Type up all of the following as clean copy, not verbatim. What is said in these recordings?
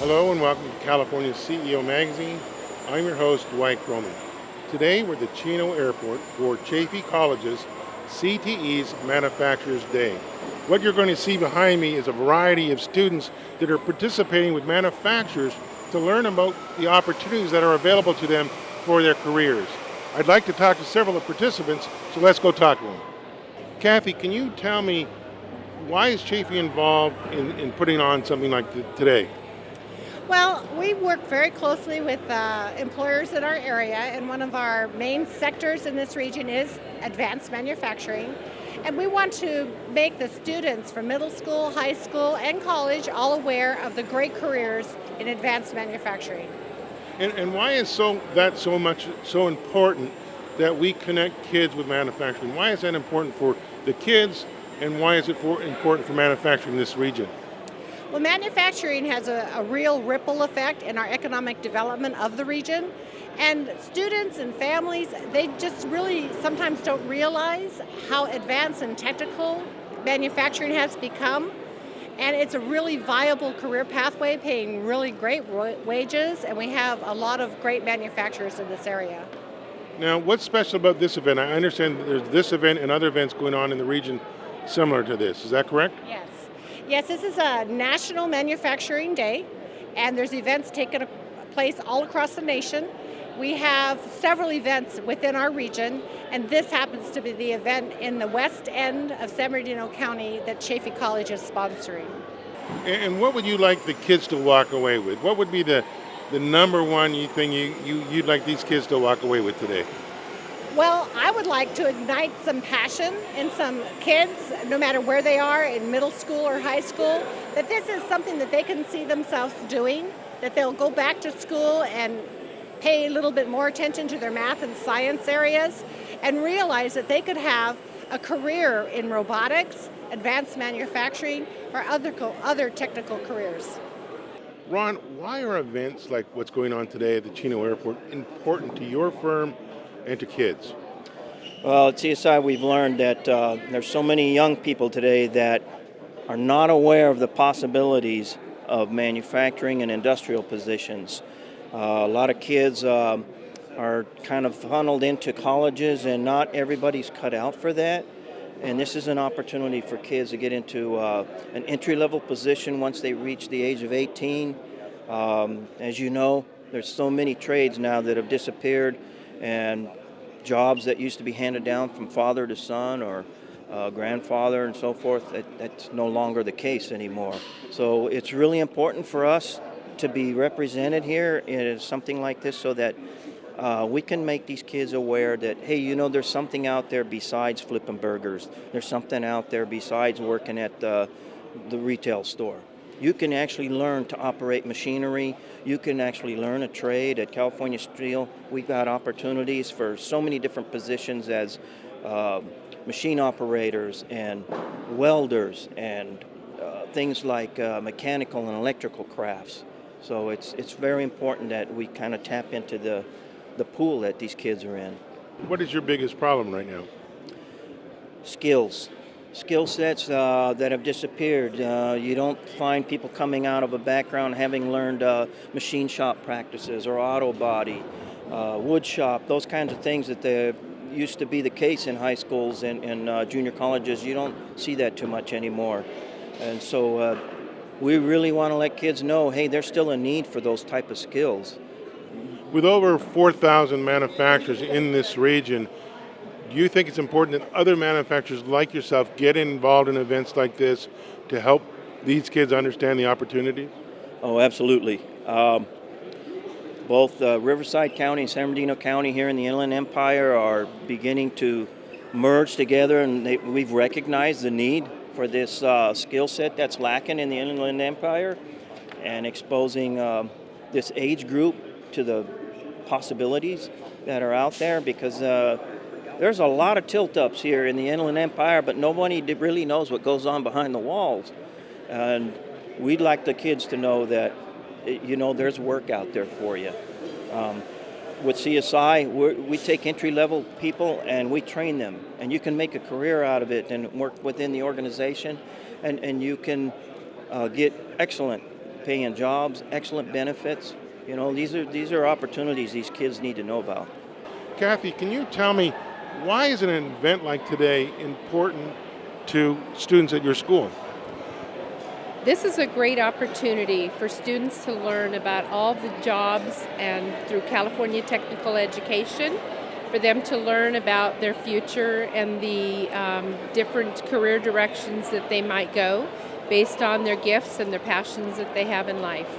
Hello and welcome to California's CEO Magazine. I'm your host, Dwight Croman. Today we're at the Chino Airport for Chaffey College's CTE's Manufacturers Day. What you're going to see behind me is a variety of students that are participating with manufacturers to learn about the opportunities that are available to them for their careers. I'd like to talk to several of the participants, so let's go talk to them. Kathy, can you tell me why is Chaffey involved in putting on something like today? Well, we work very closely with employers in our area, and one of our main sectors in this region is advanced manufacturing. And we want to make the students from middle school, high school, and college all aware of the great careers in advanced manufacturing. And why is that so important that we connect kids with manufacturing? Why is that important for the kids, and why is it important for manufacturing in this region? Well, manufacturing has a real ripple effect in our economic development of the region. And students and families, they just really sometimes don't realize how advanced and technical manufacturing has become. And it's a really viable career pathway, paying really great wages, and we have a lot of great manufacturers in this area. Now, what's special about this event? I understand that there's this event and other events going on in the region similar to this. Is that correct? Yes. Yes, this is a National Manufacturing Day, and there's events taking place all across the nation. We have several events within our region, and this happens to be the event in the west end of San Bernardino County that Chaffey College is sponsoring. And what would you like the kids to walk away with? What would be the number one thing you'd like these kids to walk away with today? Well, I would like to ignite some passion in some kids, no matter where they are, in middle school or high school, that this is something that they can see themselves doing, that they'll go back to school and pay a little bit more attention to their math and science areas, and realize that they could have a career in robotics, advanced manufacturing, or other technical careers. Ron, why are events like what's going on today at the Chino Airport important to your firm and to kids? Well, at CSI we've learned that there's so many young people today that are not aware of the possibilities of manufacturing and industrial positions. A lot of kids are kind of funneled into colleges, and not everybody's cut out for that. And this is an opportunity for kids to get into an entry-level position once they reach the age of 18. As you know, there's so many trades now that have disappeared, and jobs that used to be handed down from father to son or grandfather and so forth, that's no longer the case anymore. So it's really important for us to be represented here in something like this so that we can make these kids aware that, hey, you know, there's something out there besides flipping burgers. There's something out there besides working at the retail store. You can actually learn to operate machinery. You can actually learn a trade. At California Steel, we've got opportunities for so many different positions as machine operators and welders and things like mechanical and electrical crafts. So it's very important that we kind of tap into the pool that these kids are in. What is your biggest problem right now? Skill sets that have disappeared. You don't find people coming out of a background having learned machine shop practices or auto body, wood shop, those kinds of things that used to be the case in high schools and junior colleges. You don't see that too much anymore. And so we really want to let kids know, hey, there's still a need for those type of skills. With over 4,000 manufacturers in this region, do you think it's important that other manufacturers like yourself get involved in events like this to help these kids understand the opportunities? Oh, absolutely. Both Riverside County and San Bernardino County here in the Inland Empire are beginning to merge together, and we've recognized the need for this skill set that's lacking in the Inland Empire, and exposing this age group to the possibilities that are out there, because there's a lot of tilt-ups here in the Inland Empire, but nobody really knows what goes on behind the walls. And we'd like the kids to know that, you know, there's work out there for you. With CSI, we take entry-level people and we train them. And you can make a career out of it and work within the organization. And you can get excellent paying jobs, excellent benefits. You know, these are opportunities these kids need to know about. Kathy, can you tell me why is an event like today important to students at your school? This is a great opportunity for students to learn about all the jobs and through California technical education, for them to learn about their future and the different career directions that they might go based on their gifts and their passions that they have in life.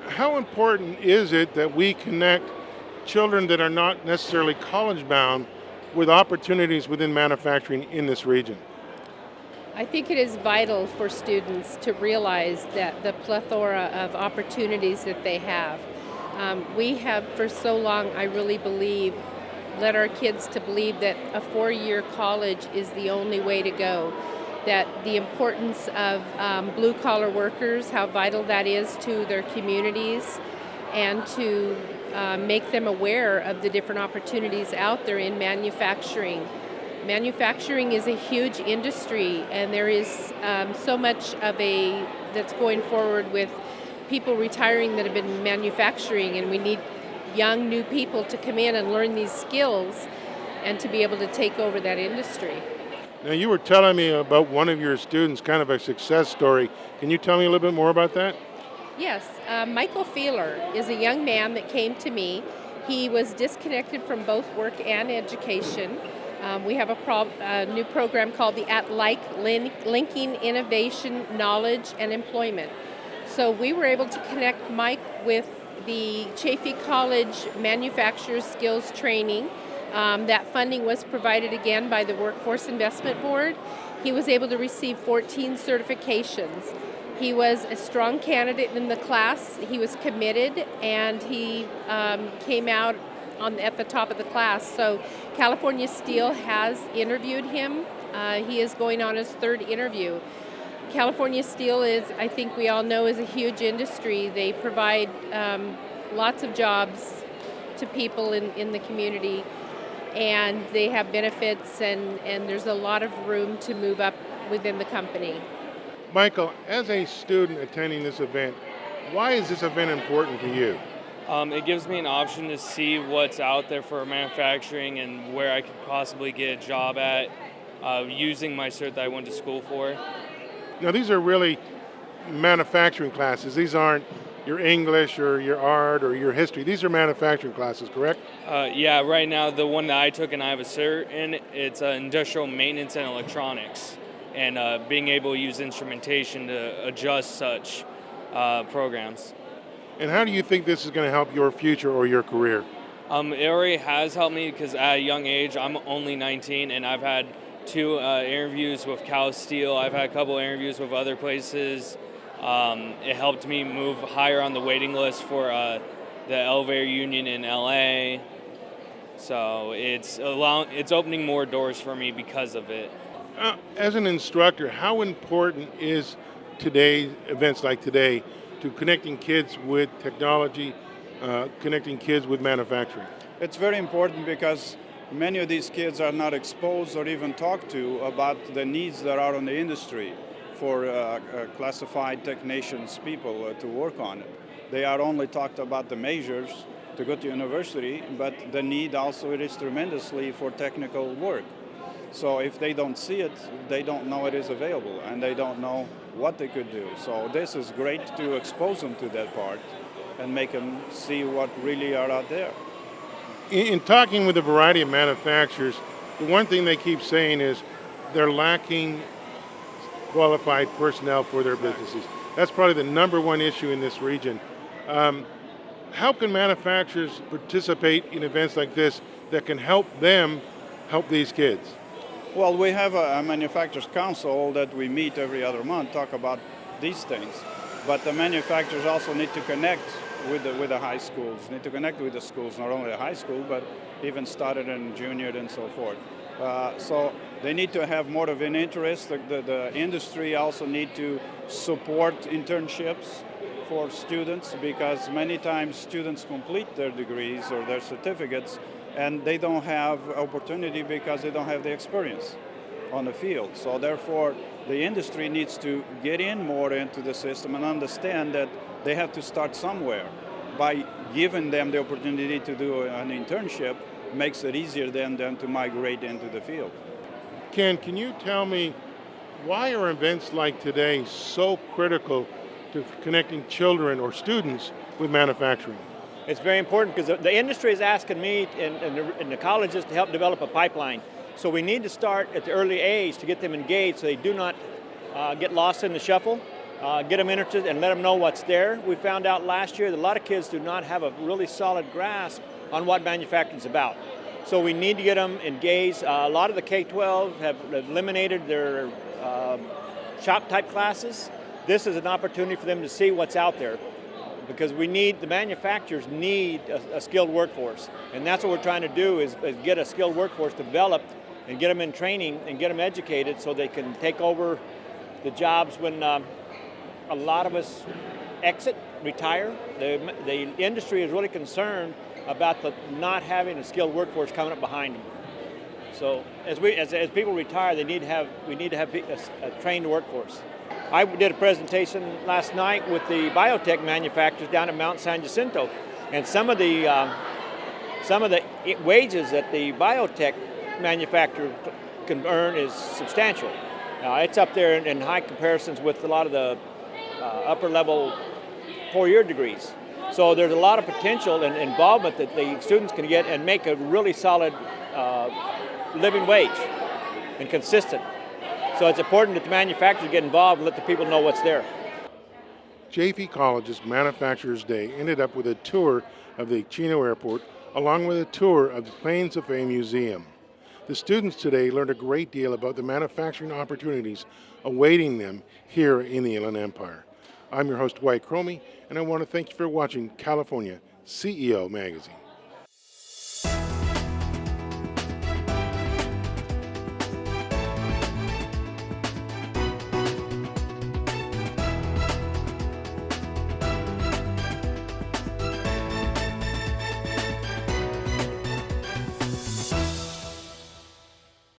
How important is it that we connect children that are not necessarily college bound with opportunities within manufacturing in this region? I think it is vital for students to realize that the plethora of opportunities that they have. We have for so long, I really believe, led our kids to believe that a 4-year college is the only way to go. That the importance of blue-collar workers, how vital that is to their communities, and to make them aware of the different opportunities out there in manufacturing. Manufacturing is a huge industry, and there is so much of that's going forward with people retiring that have been in manufacturing, and we need young new people to come in and learn these skills and to be able to take over that industry. Now, you were telling me about one of your students, kind of a success story. Can you tell me a little bit more about that? Yes, Michael Feeler is a young man that came to me. He was disconnected from both work and education. We have a new program called the At Like, Linking Innovation, Knowledge, and Employment. So we were able to connect Mike with the Chaffee College Manufacturers Skills Training. That funding was provided again by the Workforce Investment Board. He was able to receive 14 certifications. He was a strong candidate in the class. He was committed, and he came out at the top of the class. So California Steel has interviewed him. He is going on his 3rd interview. California Steel is, I think we all know, is a huge industry. They provide lots of jobs to people in the community, and they have benefits, and there's a lot of room to move up within the company. Michael, as a student attending this event, why is this event important to you? It gives me an option to see what's out there for manufacturing and where I could possibly get a job at using my cert that I went to school for. Now, these are really manufacturing classes. These aren't your English or your art or your history. These are manufacturing classes, correct? Yeah, right now the one that I took and I have a cert in, it's industrial maintenance and electronics, and being able to use instrumentation to adjust such programs. And how do you think this is going to help your future or your career? It already has helped me because at a young age, I'm only 19, and I've had 2 interviews with Cal Steel. I've had a couple interviews with other places. It helped me move higher on the waiting list for the elevator union in LA. So it's opening more doors for me because of it. As an instructor, how important is today, events like today, to connecting kids with technology, connecting kids with manufacturing? It's very important because many of these kids are not exposed or even talked to about the needs that are in the industry for classified technicians, people to work on it. They are only talked about the measures to go to university, but the need also is tremendously for technical work. So if they don't see it, they don't know it is available, and they don't know what they could do. So this is great to expose them to that part and make them see what really are out there. In talking with a variety of manufacturers, the one thing they keep saying is they're lacking qualified personnel for their businesses. That's probably the number one issue in this region. How can manufacturers participate in events like this that can help them help these kids? Well, we have a manufacturers council that we meet every other month, talk about these things. But the manufacturers also need to connect with the high schools, need to connect with the schools, not only the high school, but even started in junior and so forth. So they need to have more of an interest. The industry also need to support internships for students, because many times students complete their degrees or their certificates and they don't have opportunity because they don't have the experience. on the field. So therefore, the industry needs to get in more into the system and understand that they have to start somewhere. By giving them the opportunity to do an internship, makes it easier then to migrate into the field. Ken, can you tell me why are events like today so critical to connecting children or students with manufacturing? It's very important because the industry is asking me and the colleges to help develop a pipeline. So we need to start at the early age to get them engaged so they do not get lost in the shuffle, get them interested and let them know what's there. We found out last year that a lot of kids do not have a really solid grasp on what manufacturing is about. So we need to get them engaged. A lot of the K-12 have eliminated their shop type classes. This is an opportunity for them to see what's out there, because the manufacturers need a skilled workforce. And that's what we're trying to do is get a skilled workforce developed and get them in training and get them educated so they can take over the jobs when a lot of us exit, retire. The industry is really concerned about not having a skilled workforce coming up behind them. So as people retire, we need to have a trained workforce. I did a presentation last night with the biotech manufacturers down at Mount San Jacinto, and some of the wages that the biotech manufacturer can earn is substantial. It's up there in high comparisons with a lot of the upper level 4-year degrees. So there's a lot of potential and involvement that the students can get and make a really solid living wage and consistent. So it's important that the manufacturers get involved and let the people know what's there. Chaffey College's Manufacturers Day ended up with a tour of the Chino Airport along with a tour of the Planes of Fame Museum. The students today learned a great deal about the manufacturing opportunities awaiting them here in the Inland Empire. I'm your host, Dwight Cromie, and I want to thank you for watching California CEO Magazine.